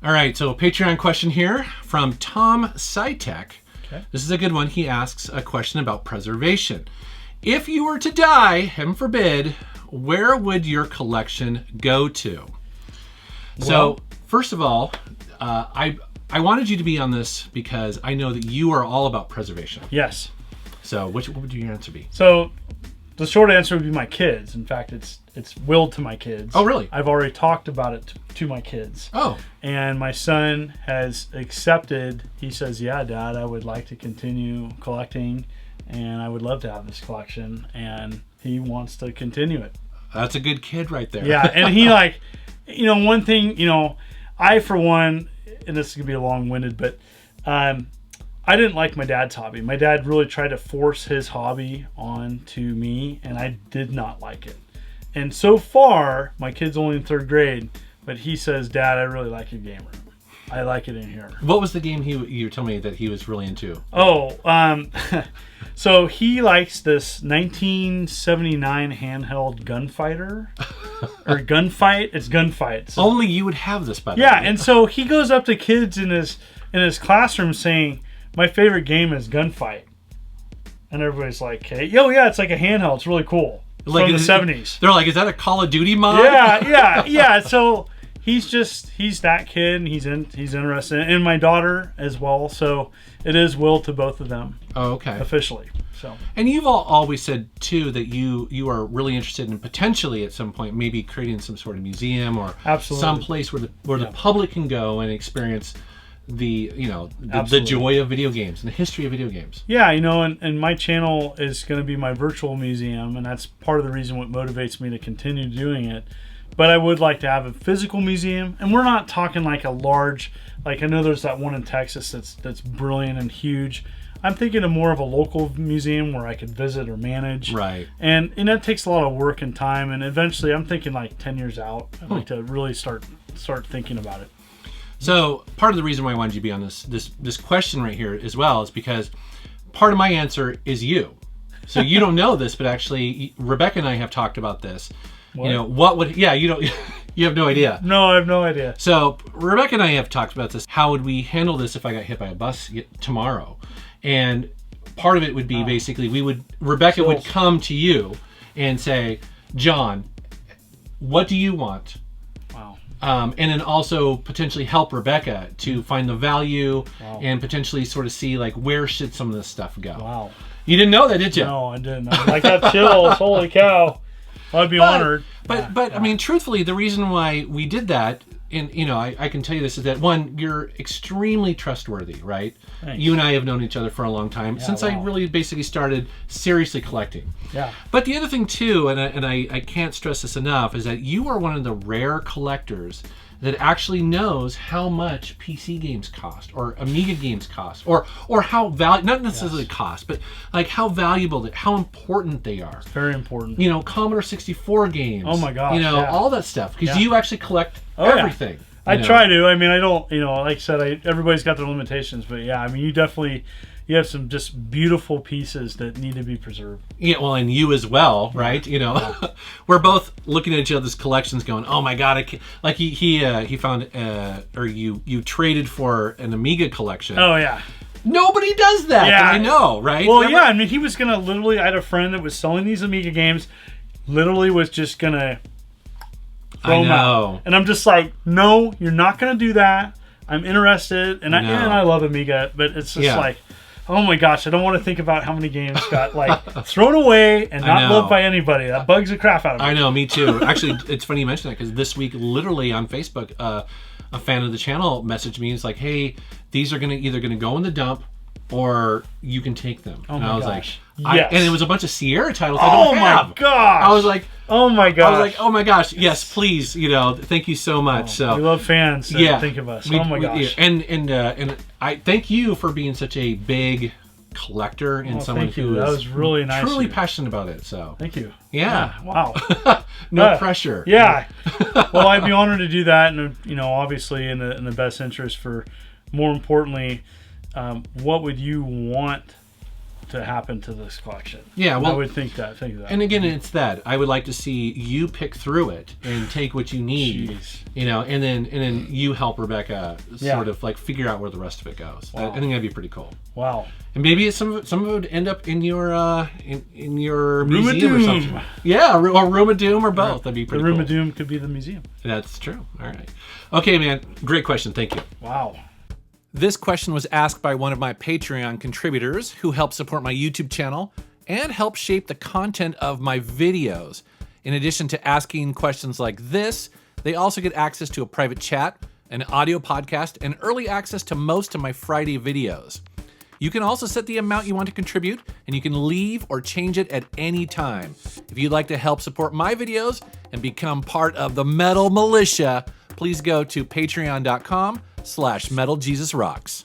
All right, so a Patreon question here from Tom Psytek. Okay. This is a good one. He asks a question about preservation. If you were to die, heaven forbid, where would your collection go to? So, first of all, I wanted you to be on this because I know that you are all about preservation. Yes. So, what would your answer be? So, the short answer would be my kids. In fact, it's willed to my kids. Oh, really? I've already talked about it to my kids. Oh. And my son has accepted. He says, yeah, Dad, I would like to continue collecting, and I would love to have this collection, and he wants to continue it. That's a good kid right there. Yeah, and he one thing, I, for one, and this is going to be long-winded, but I didn't like my dad's hobby. My dad really tried to force his hobby onto me, and I did not like it. And so far, my kid's only in 3rd grade, but he says, Dad, I really like your game room. I like it in here. What was the game you told me that he was really into? Oh, so he likes this 1979 handheld gunfighter. Or gunfight. It's gunfight. So, only you would have this, by the way. yeah, and so he goes up to kids in his classroom saying, my favorite game is gunfight. And everybody's like, hey, yeah, it's like a handheld. It's really cool. Like from the 70s. They're like, is that a Call of Duty mod? Yeah. So he's that kid, and he's interested, and my daughter as well. So it is willed to both of them. Oh, okay. Officially. So. And you've always said too that you are really interested in potentially at some point maybe creating some sort of museum or some place where the public can go and experience the joy of video games and the history of video games. Yeah, and my channel is going to be my virtual museum, and that's part of the reason what motivates me to continue doing it. But I would like to have a physical museum, and we're not talking like a large, like I know there's that one in Texas that's brilliant and huge. I'm thinking of more of a local museum where I could visit or manage. Right. And that takes a lot of work and time, and eventually I'm thinking like 10 years out, I'd like to really start thinking about it. So part of the reason why I wanted you to be on this question right here as well is because part of my answer is you. So you don't know this, but actually Rebecca and I have talked about this. What? You have no idea. No, I have no idea. So Rebecca and I have talked about this. How would we handle this if I got hit by a bus tomorrow? And part of it would be basically Rebecca would come to you and say, John, what do you want? Wow. And then also potentially help Rebecca to find the value and potentially sort of see like where should some of this stuff go. Wow. You didn't know that, did you? No, I didn't. I got chills. Holy cow. I'd be honored. But I mean, truthfully, the reason why we did that, and I can tell you this, is that one, you're extremely trustworthy, right? Thanks. You and I have known each other for a long time, since I really basically started seriously collecting. Yeah. But the other thing too, and I can't stress this enough, is that you are one of the rare collectors that actually knows how much PC games cost or Amiga games cost or how not necessarily cost, but like how valuable, how important they are. It's very important. Commodore 64 games. Oh my gosh. All that stuff, because you actually collect everything. I try to. I mean, I don't, like I said, everybody's got their limitations, but yeah, I mean, you have some just beautiful pieces that need to be preserved. Yeah, well, and you as well, right? We're both looking at each other's collections going, oh my God, I can't. Like he found, or you traded for an Amiga collection. Oh yeah. Nobody does that. Yeah. I know, right? Well, yeah, I mean, he was going to literally, I had a friend that was selling these Amiga games, literally was just going to throw them out. And I'm just like, no, you're not going to do that. I'm interested, and I love Amiga, but it's just like, oh my gosh, I don't want to think about how many games got like thrown away and not loved by anybody. That bugs the crap out of me. I know, me too. Actually, it's funny you mention that because this week, literally on Facebook, a fan of the channel messaged me. It's like, hey, these are either going to go in the dump or you can take them. Oh and my I was gosh. like, and it was a bunch of Sierra titles I Oh don't have. my gosh. I was like, oh my gosh. I was like, oh my gosh, yes, please, thank you so much. So we love fans that think of us. Oh my gosh. And I thank you for being such a big collector and someone who that is was really nice, truly passionate about it. So thank you. Yeah. Wow. No pressure. Yeah. Well, I'd be honored to do that, and obviously in the best interest for, more importantly, what would you want to happen to this collection. Yeah, well, I would think that. And again, it's that I would like to see you pick through it and take what you need, Jeez. and then you help Rebecca sort of like figure out where the rest of it goes. Wow. I think that'd be pretty cool. Wow. And maybe some of it would end up in your in your Room of museum or Doom. something. Yeah, or Room of Doom or both. That'd be pretty The Room cool. of Doom could be the museum. That's true. All right. Okay, man. Great question. Thank you. Wow. This question was asked by one of my Patreon contributors who helps support my YouTube channel and help shape the content of my videos. In addition to asking questions like this, they also get access to a private chat, an audio podcast, and early access to most of my Friday videos. You can also set the amount you want to contribute, and you can leave or change it at any time. If you'd like to help support my videos and become part of the Metal Militia, please go to patreon.com/MetalJesusRocks.